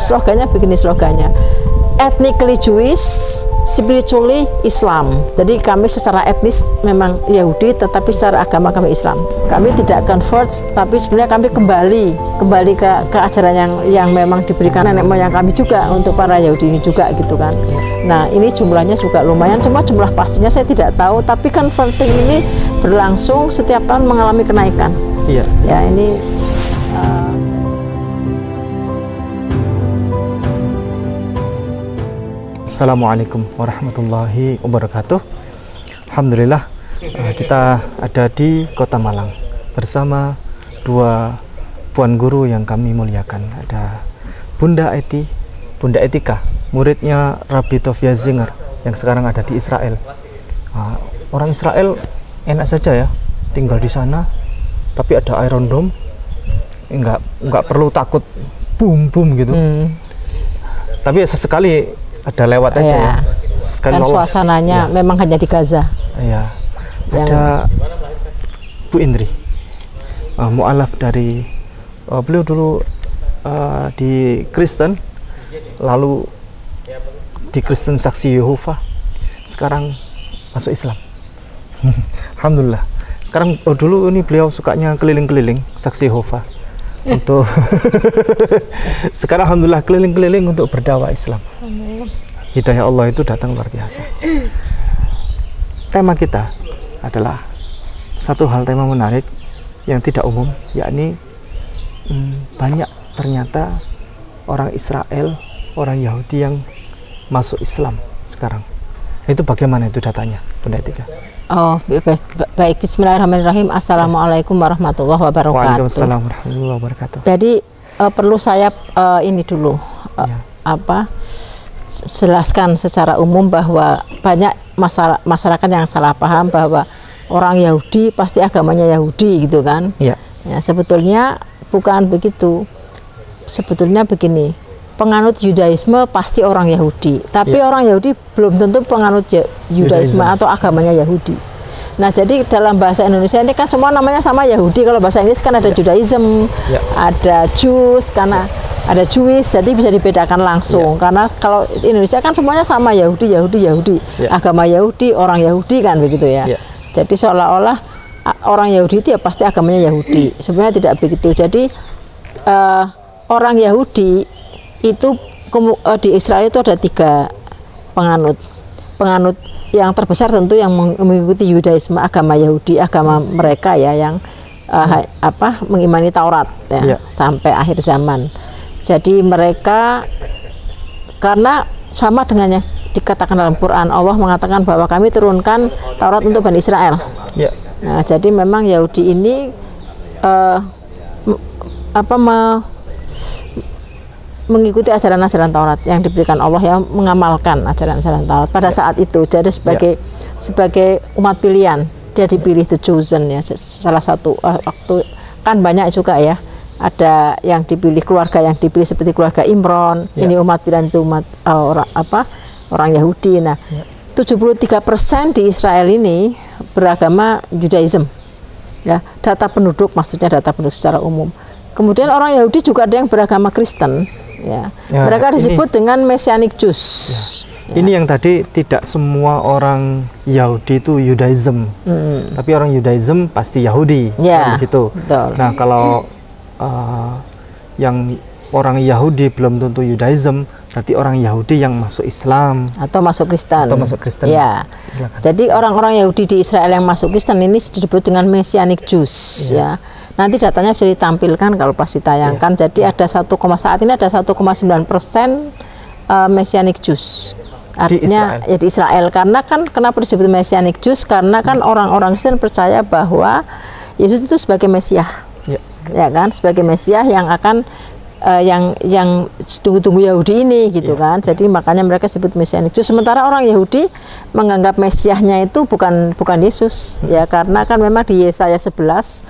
slogannya begini slogannya, ethnically Jewish, spiritually Islam. Jadi kami secara etnis memang Yahudi, tetapi secara agama kami Islam. Kami tidak convert, tapi sebenarnya kami kembali ke ajaran yang memang diberikan nenek moyang kami juga untuk para Yahudi ini juga gitu kan. Nah ini jumlahnya juga lumayan, cuma jumlah pastinya saya tidak tahu. Tapi converting ini berlangsung setiap tahun mengalami kenaikan. Iya. Ya ini. Assalamualaikum warahmatullahi wabarakatuh. Alhamdulillah kita ada di Kota Malang bersama dua puan guru yang kami muliakan. Ada Bunda Etika, muridnya Rabbi Tovia Zinger yang sekarang ada di Israel. Orang Israel enak saja ya tinggal di sana, tapi ada Iron Dome, nggak perlu takut boom gitu. Tapi sesekali ada lewat aja ya. Sekali dan lolos. Suasananya Ya. memang hanya di Gaza. Ya. Ada Bu Indri, mu'alaf dari beliau dulu di Kristen, lalu di Kristen Saksi Yehova, sekarang masuk Islam. Alhamdulillah. Sekarang dulu ini beliau sukanya keliling-keliling Saksi Yehova untuk sekarang alhamdulillah keliling-keliling untuk berdakwah Islam. Hidayah Allah itu datang luar biasa. Tema kita adalah satu hal tema menarik yang tidak umum, yakni banyak ternyata orang Israel, orang Yahudi yang masuk Islam sekarang. Itu bagaimana itu datanya, Bunda Etika? Oh, baik. Bismillahirrahmanirrahim. Assalamualaikum warahmatullahi wabarakatuh. Waalaikumsalam warahmatullahi wabarakatuh. Jadi perlu saya ini dulu jelaskan secara umum bahwa banyak masyarakat yang salah paham bahwa orang Yahudi pasti agamanya Yahudi gitu kan. Iya. Ya, sebetulnya bukan begitu. Sebetulnya begini, penganut Yudaisme pasti orang Yahudi, tapi orang Yahudi belum tentu penganut Yudaisme atau agamanya Yahudi. Nah, jadi dalam bahasa Indonesia ini kan semua namanya sama Yahudi. Kalau bahasa Inggris kan ada Judaism, ada Jews, karena ada Jewish, jadi bisa dibedakan langsung. Karena kalau Indonesia kan semuanya sama Yahudi, agama Yahudi, orang Yahudi kan begitu ya. Jadi seolah-olah orang Yahudi itu ya pasti agamanya Yahudi. Sebenarnya tidak begitu. Jadi orang Yahudi itu di Israel itu ada 3 penganut yang terbesar tentu yang mengikuti Yudaisme, agama Yahudi, agama mereka ya yang mengimani Taurat ya, sampai akhir zaman. Jadi mereka karena sama dengan yang dikatakan dalam Quran, Allah mengatakan bahwa kami turunkan Taurat untuk Bani Israel. Nah, jadi memang Yahudi ini mengikuti ajaran-ajaran Taurat yang diberikan Allah, yang mengamalkan ajaran-ajaran Taurat pada saat itu. Jadi sebagai umat pilihan, dia dipilih, the chosen ya. Salah satu waktu kan banyak juga ya. Ada yang dipilih, keluarga yang dipilih seperti keluarga Imron. Ini umat pilihan itu umat orang Yahudi. Nah, 73% di Israel ini beragama Judaism. Ya, data penduduk maksudnya data penduduk secara umum. Kemudian orang Yahudi juga ada yang beragama Kristen. Ya, mereka disebut dengan Messianic Jews. Ini yang tadi tidak semua orang Yahudi itu Judaism, tapi orang Judaism pasti Yahudi, gitu. Betul. Nah, kalau yang orang Yahudi belum tentu Judaism, berarti orang Yahudi yang masuk Islam atau masuk Kristen. Ya. Silakan. Jadi orang-orang Yahudi di Israel yang masuk Kristen ini disebut dengan Messianic Jews. Ya. Nanti datanya bisa ditampilkan kalau pas ditayangkan. Jadi ada saat ini ada 1,9% Messianic Jews. Artinya di Israel. Karena kan kenapa disebut Messianic Jews? Karena kan orang-orang Kristen percaya bahwa Yesus itu sebagai Mesias. Ya kan, sebagai Mesias yang akan yang tunggu-tunggu Yahudi ini gitu kan. Jadi makanya mereka sebut Messianic Jews. Sementara orang Yahudi menganggap Mesiasnya itu bukan Yesus. Ya, karena kan memang di Yesaya 11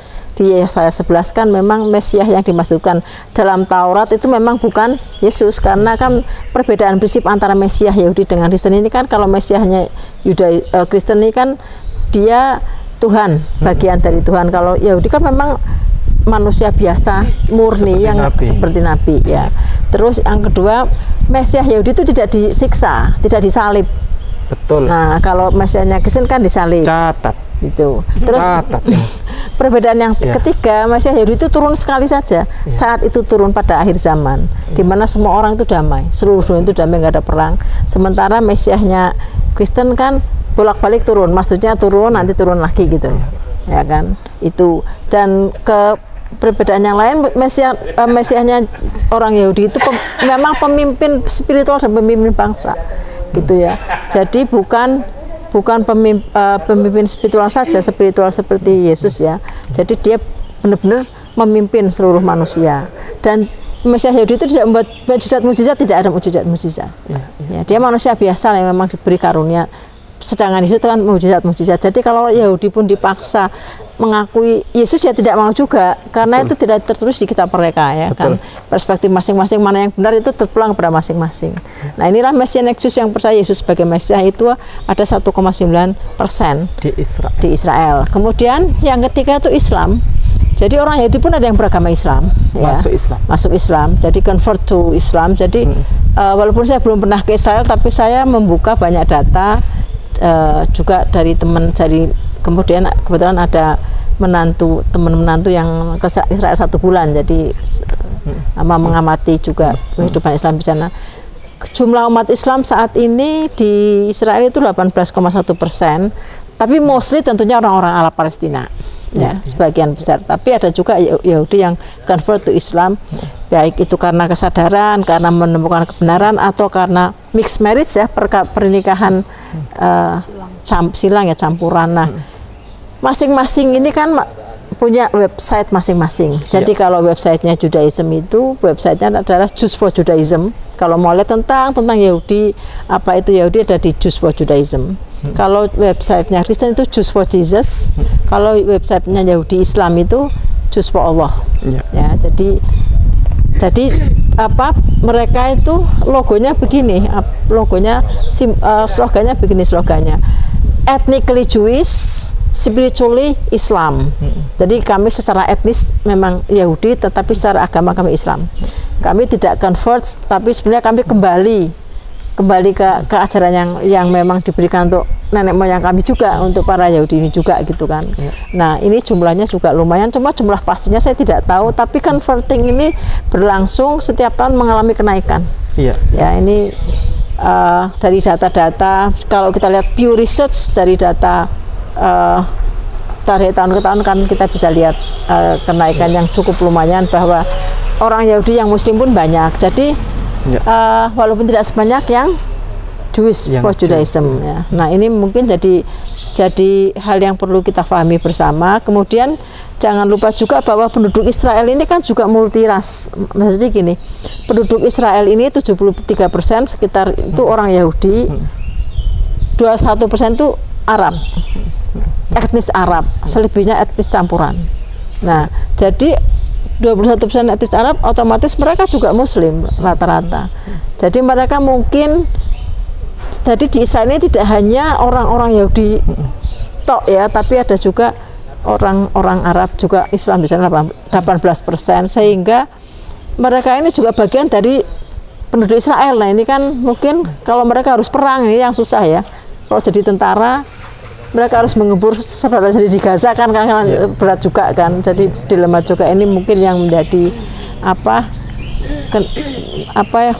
kan memang Mesias yang dimasukkan dalam Taurat itu memang bukan Yesus, karena kan perbedaan prinsip antara Mesias Yahudi dengan Kristen ini kan, kalau Mesiasnya Kristen ini kan dia Tuhan, bagian dari Tuhan. Kalau Yahudi kan memang manusia biasa murni seperti yang Nabi. seperti Nabi ya. Terus yang kedua, Mesias Yahudi itu tidak disiksa, tidak disalib. Betul. Nah, kalau Mesiasnya Kristen kan disalib. Catat. Itu. Terus Catat. perbedaan yang Ya. ketiga, Mesias Yahudi itu turun sekali saja. Saat itu turun pada akhir zaman, di mana semua orang itu damai, seluruh dunia itu damai, nggak ada perang. Sementara Mesiasnya Kristen kan bolak-balik turun, maksudnya turun nanti turun lagi gitu, ya kan? Itu. Dan perbedaan yang lain, Mesiasnya orang Yahudi itu memang pemimpin spiritual dan pemimpin bangsa, gitu ya. Jadi bukan pemimpin spiritual saja, spiritual seperti Yesus ya. Jadi dia benar-benar memimpin seluruh manusia. Dan Mesias Yahudi itu tidak membuat mujizat-mujizat, tidak ada mujizat-mujizat. Ya, dia manusia biasa yang memang diberi karunia. Sedangkan Yesus itu kan mujizat-mujizat. Jadi kalau Yahudi pun dipaksa mengakui Yesus, ya tidak mau juga, karena itu tidak tertulis di kitab mereka ya. Betul. Kan perspektif masing-masing mana yang benar itu terpulang kepada masing-masing. Nah, inilah Messianic Jews yang percaya Yesus sebagai Mesias itu ada 1,9% di Israel. Kemudian yang ketiga itu Islam. Jadi orang Yahudi pun ada yang beragama Islam, masuk Islam. Jadi convert to Islam. Jadi walaupun saya belum pernah ke Israel, tapi saya membuka banyak data juga dari teman, kemudian kebetulan ada teman menantu yang ke Israel 1 bulan, jadi mengamati juga kehidupan Islam di sana. Jumlah umat Islam saat ini di Israel itu 18,1%, tapi mostly tentunya orang-orang Arab Palestina. Ya, sebagian besar, tapi ada juga Yahudi yang convert to Islam, baik itu karena kesadaran, karena menemukan kebenaran, atau karena mixed marriage ya, pernikahan silang ya, campuran. Nah, masing-masing ini kan punya website masing-masing. Jadi kalau websitenya Judaism itu, websitenya adalah Jews for Judaism. Kalau mau lihat tentang Yahudi, apa itu Yahudi, ada di Jews for Judaism. Kalau websitenya Kristen itu Jews for Jesus. Kalau websitenya Yahudi Islam itu Jews for Allah. Ya, jadi mereka itu logonya begini, slogannya begini, ethnically Jewish, spiritually Islam. Jadi kami secara etnis memang Yahudi, tetapi secara agama kami Islam. Kami tidak convert, tapi sebenarnya kami kembali ke ajaran yang memang diberikan untuk nenek moyang kami juga, untuk para Yahudi ini juga gitu kan. Nah, ini jumlahnya juga lumayan, cuma jumlah pastinya saya tidak tahu, tapi converting ini berlangsung setiap tahun mengalami kenaikan. Ya, ini dari data-data, kalau kita lihat Pew Research, dari data dari tahun ke tahun kan kita bisa lihat kenaikan yang cukup lumayan, bahwa orang Yahudi yang Muslim pun banyak. Jadi walaupun tidak sebanyak yang Jewish for Judaism ya. Nah, ini mungkin jadi hal yang perlu kita pahami bersama. Kemudian jangan lupa juga bahwa penduduk Israel ini kan juga multiras. Maksudnya gini, penduduk Israel ini 73% sekitar itu orang Yahudi, 21% itu Arab, etnis Arab, selebihnya etnis campuran. Nah, jadi 21% etnis Arab, otomatis mereka juga Muslim rata-rata. Jadi mereka mungkin, jadi di Israel ini tidak hanya orang-orang Yahudi stok ya, tapi ada juga orang-orang Arab juga Islam di sana 18%, sehingga mereka ini juga bagian dari penduduk Israel. Nah, ini kan mungkin kalau mereka harus perang, ini yang susah ya. Kalau jadi tentara, mereka harus mengembur saudara jadi di Gaza kan berat juga kan. Jadi dilema juga, ini mungkin yang menjadi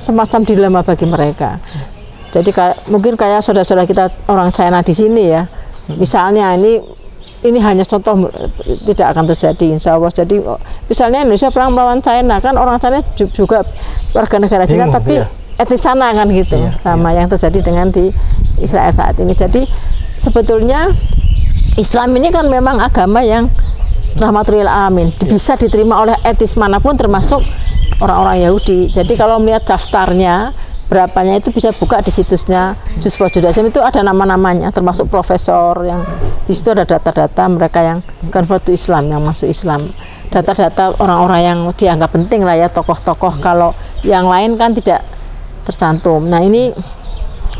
semacam dilema bagi mereka. Jadi mungkin kayak saudara-saudara kita orang China di sini ya, misalnya ini hanya contoh, tidak akan terjadi insya Allah. Jadi misalnya Indonesia perang melawan China, kan orang China juga warga negara China, tapi etnis sana kan gitu, sama yang terjadi dengan di Israel saat ini. Jadi sebetulnya Islam ini kan memang agama yang rahmatul lil alamin, bisa diterima oleh etnis manapun termasuk orang-orang Yahudi. Jadi kalau melihat daftarnya berapanya itu bisa buka di situsnya Jews for Judaism, itu ada nama-namanya, termasuk profesor yang di situ ada data-data mereka yang convert to Islam, yang masuk Islam. Data-data orang-orang yang dianggap penting lah ya, tokoh-tokoh. Kalau yang lain kan tidak tercantum. Nah, ini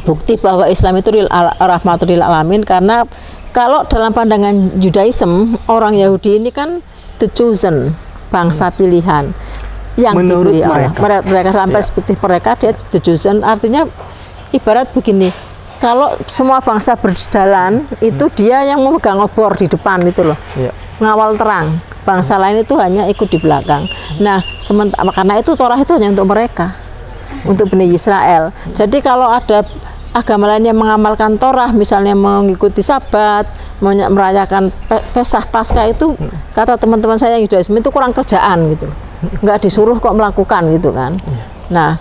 bukti bahwa Islam itu rahmatul lil alamin, karena kalau dalam pandangan Judaism, orang Yahudi ini kan the chosen, bangsa pilihan yang Menurut diberi Allah. Mereka dalam Ya. perspektif mereka dia the chosen, artinya ibarat begini, kalau semua bangsa berjalan itu dia yang memegang obor di depan itu loh, Ya. mengawal terang, bangsa lain itu hanya ikut di belakang. Nah sementara karena itu Torah itu hanya untuk mereka, untuk Bani Israel. Jadi kalau ada agama lain yang mengamalkan Torah, misalnya mengikuti Sabat, merayakan Pesah, Paskah, itu kata teman-teman saya yang Yudaisme itu kurang kerjaan gitu, nggak disuruh kok melakukan gitu kan. Nah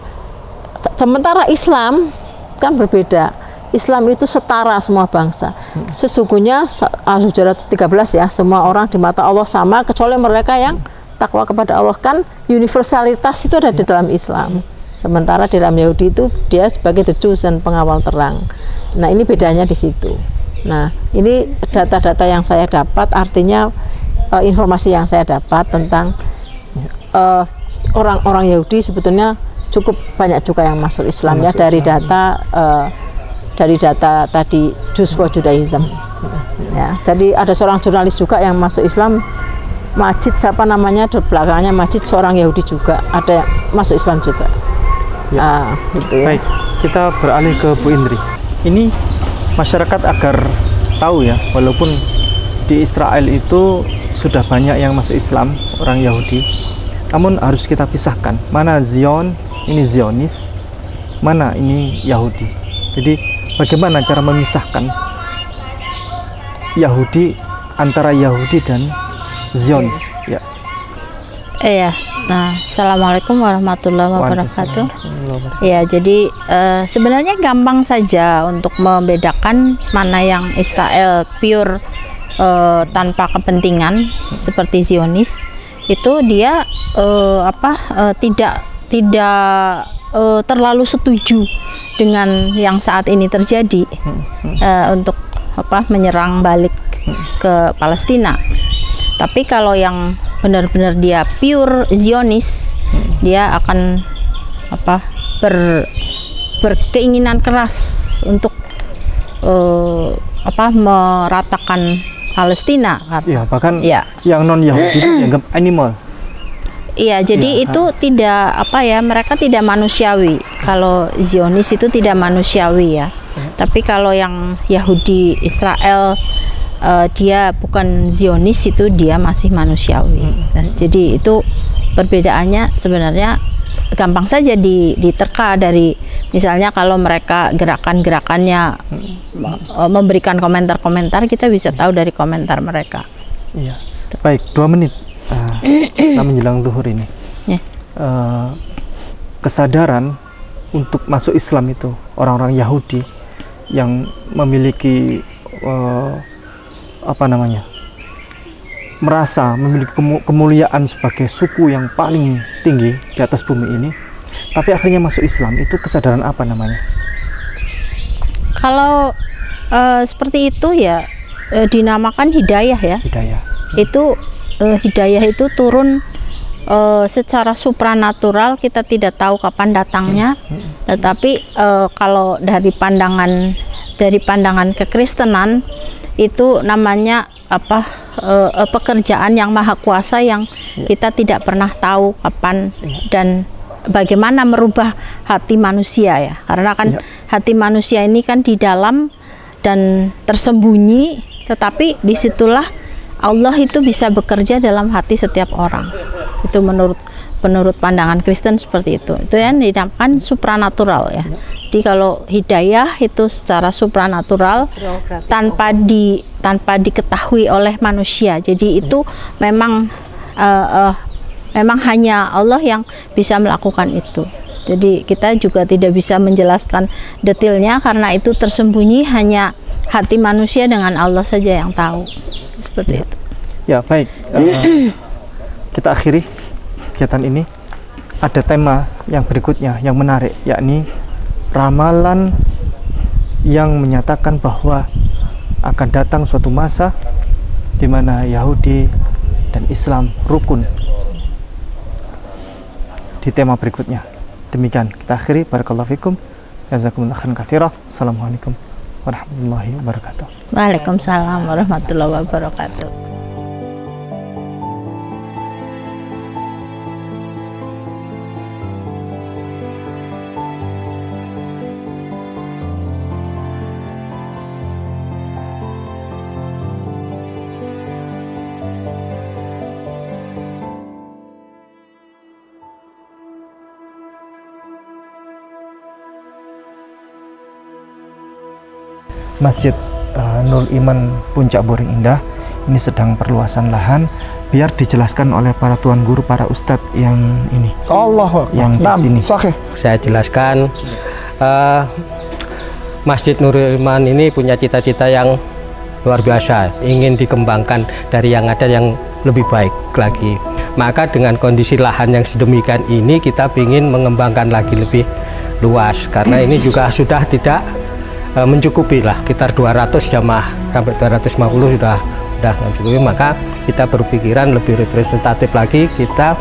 sementara Islam kan berbeda. Islam itu setara semua bangsa. Sesungguhnya Al-Hujurat 13 ya, semua orang di mata Allah sama kecuali mereka yang takwa kepada Allah, kan universalitas itu ada di dalam Islam. Sementara di dalam Yahudi itu dia sebagai the chosen, pengawal terang. Nah ini bedanya di situ. Nah ini data-data yang saya dapat, artinya informasi yang saya dapat tentang orang-orang Yahudi sebetulnya cukup banyak juga yang masuk Islam ya, dari data tadi Jews for Judaism. Ya, jadi ada seorang jurnalis juga yang masuk Islam, Majid siapa namanya, di belakangnya Majid, seorang Yahudi juga, ada yang masuk Islam juga. Ya. Gitu ya. Baik, kita beralih ke Bu Indri. Ini masyarakat agar tahu ya, walaupun di Israel itu sudah banyak yang masuk Islam, orang Yahudi, namun harus kita pisahkan, mana Zion, ini Zionis, mana ini Yahudi. Jadi bagaimana cara memisahkan Yahudi antara Yahudi dan Zionis? Ya. Iya. Nah, Assalamualaikum warahmatullahi wabarakatuh. Ya, jadi sebenarnya gampang saja untuk membedakan mana yang Israel pure tanpa kepentingan seperti Zionis. Itu dia tidak terlalu setuju dengan yang saat ini terjadi untuk menyerang balik ke Palestina. Tapi kalau yang benar-benar dia pure Zionis, dia akan berkeinginan keras untuk meratakan Palestina. Ya, bahkan ya, yang non Yahudi itu dianggap animal. Iya, jadi itu tidak mereka tidak manusiawi. Kalau Zionis itu tidak manusiawi ya. Tapi kalau yang Yahudi Israel dia bukan Zionis, itu dia masih manusiawi. Nah, jadi itu perbedaannya sebenarnya gampang saja diterka dari misalnya kalau mereka gerakan-gerakannya memberikan komentar-komentar, kita bisa tahu dari komentar mereka. Iya. Baik, 2 menit. Kita menjelang zuhur ini. Ya. Kesadaran untuk masuk Islam itu orang-orang Yahudi yang memiliki merasa memiliki kemuliaan sebagai suku yang paling tinggi di atas bumi ini, tapi akhirnya masuk Islam, itu kesadaran apa namanya? Kalau seperti itu ya dinamakan hidayah ya. Hidayah. Itu hidayah itu turun secara supranatural, kita tidak tahu kapan datangnya. Tetapi kalau dari pandangan kekristenan itu namanya pekerjaan yang maha kuasa yang kita tidak pernah tahu kapan dan bagaimana merubah hati manusia ya, karena kan hati manusia ini kan di dalam dan tersembunyi, tetapi disitulah Allah itu bisa bekerja dalam hati setiap orang. Itu menurut pandangan Kristen seperti itu yang dinamakan supranatural ya. Jadi kalau hidayah itu secara supranatural tanpa diketahui oleh manusia. Jadi itu memang hanya Allah yang bisa melakukan itu. Jadi kita juga tidak bisa menjelaskan detailnya karena itu tersembunyi, hanya hati manusia dengan Allah saja yang tahu. Seperti itu. Ya, baik. Kita akhiri kegiatan ini. Ada tema yang berikutnya yang menarik, yakni ramalan yang menyatakan bahwa akan datang suatu masa di mana Yahudi dan Islam rukun. Di tema berikutnya. Demikian kita akhiri. Barakallahu fikum. Jazakumullahu khairan katsira. Assalamualaikum warahmatullahi wabarakatuh. Waalaikumsalam warahmatullahi wabarakatuh. Masjid Nurul Iman Puncak Boring Indah ini sedang perluasan lahan. Biar dijelaskan oleh para tuan guru, para ustadz yang ini. Allah yang di sini. Saya jelaskan, Masjid Nurul Iman ini punya cita-cita yang luar biasa, ingin dikembangkan dari yang ada yang lebih baik lagi. Maka dengan kondisi lahan yang sedemikian ini, kita ingin mengembangkan lagi lebih luas, karena ini juga sudah tidak mencukupi lah, sekitar 200 jamaah sampai 250 sudah mencukupi. Maka kita berpikiran lebih representatif lagi, kita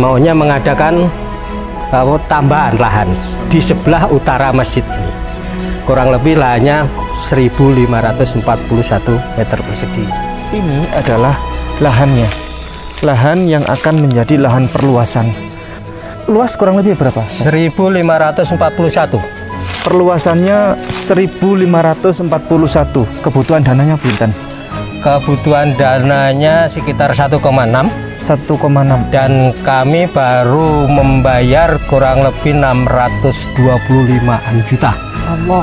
maunya mengadakan tambahan lahan di sebelah utara masjid ini. Kurang lebih lahannya 1.541 meter persegi. Ini adalah lahannya, lahan yang akan menjadi lahan perluasan. Luas kurang lebih berapa? 1.541. Perluasannya 1.541. Kebutuhan dananya pinten? Kebutuhan dananya sekitar 1,6 dan kami baru membayar kurang lebih 625-an juta. Allah,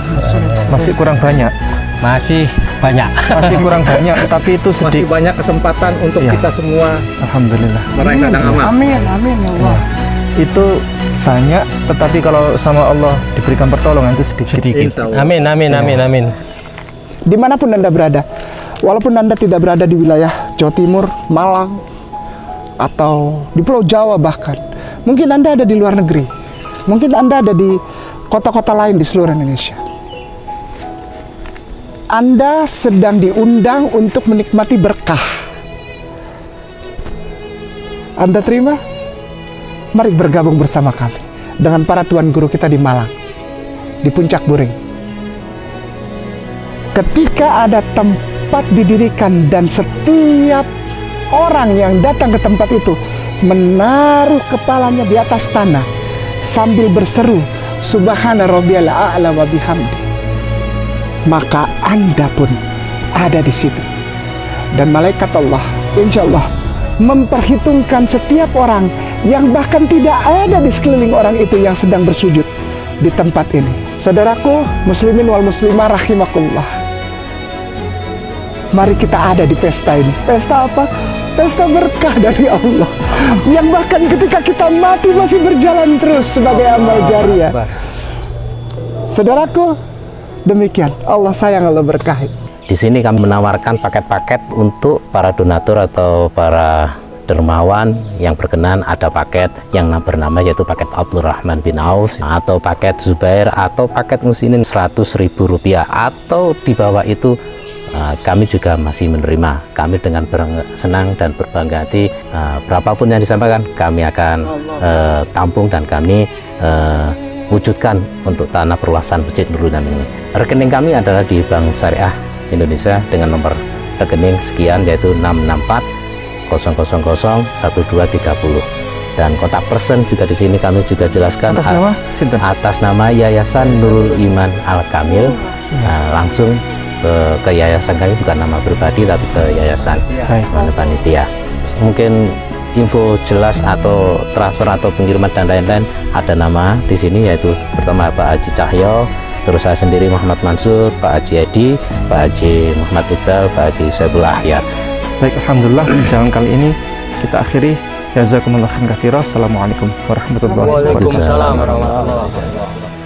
masih kurang banyak. Masih banyak. Masih kurang banyak, tapi itu sedikit. Masih banyak kesempatan untuk kita semua. Alhamdulillah. Meraih kadang amal. Amin, amin ya Allah. Itu banyak, tetapi kalau sama Allah diberikan pertolongan itu sedikit. Amin, amin, amin, amin. Dimanapun Anda berada, walaupun Anda tidak berada di wilayah Jawa Timur, Malang, atau di Pulau Jawa bahkan, mungkin Anda ada di luar negeri, mungkin Anda ada di kota-kota lain di seluruh Indonesia. Anda sedang diundang untuk menikmati berkah. Anda terima? Mari bergabung bersama kami dengan para tuan guru kita di Malang, di Puncak Boring. Ketika ada tempat didirikan dan setiap orang yang datang ke tempat itu menaruh kepalanya di atas tanah sambil berseru Subhana rabbiyal a'la wa bihamdi, maka Anda pun ada di situ. Dan malaikat Allah insya Allah memperhitungkan setiap orang yang bahkan tidak ada di sekeliling orang itu yang sedang bersujud di tempat ini. Saudaraku muslimin wal muslimah rahimakumullah, mari kita ada di pesta ini. Pesta apa? Pesta berkah dari Allah yang bahkan ketika kita mati masih berjalan terus sebagai amal jariah. Saudaraku, demikian. Allah sayang, Allah berkahi. Di sini kami menawarkan paket-paket untuk para donatur atau para dermawan yang berkenan. Ada paket yang bernama yaitu paket Abdul Rahman bin Auf, atau paket Zubair, atau paket musinin Rp100.000, atau di bawah itu kami juga masih menerima. Kami dengan senang dan berbangga hati, berapapun yang disampaikan kami akan tampung dan kami wujudkan untuk tanah perluasan Masjid Nurul Iman ini. Rekening kami adalah di Bank Syariah Indonesia dengan nomor rekening sekian, yaitu 644-000-1230, dan kontak person juga di sini kami juga jelaskan atas nama atas nama Yayasan Nurul Iman Al Kamil. Langsung ke yayasan kami, bukan nama pribadi tapi ke yayasan panitia. Mungkin info jelas atau transfer atau pengiriman dan lain-lain, ada nama di sini, yaitu pertama Pak Haji Cahyo, terus saya sendiri Muhammad Mansur, Pak Haji Edi, Pak Haji Muhammad Iqbal, Pak Haji Saiful Ahyar. Baik, alhamdulillah perjalanan kali ini kita akhiri. Jazakumullah khairan katsiran. Assalamualaikum warahmatullahi wabarakatuh. Waalaikumsalam warahmatullahi wabarakatuh.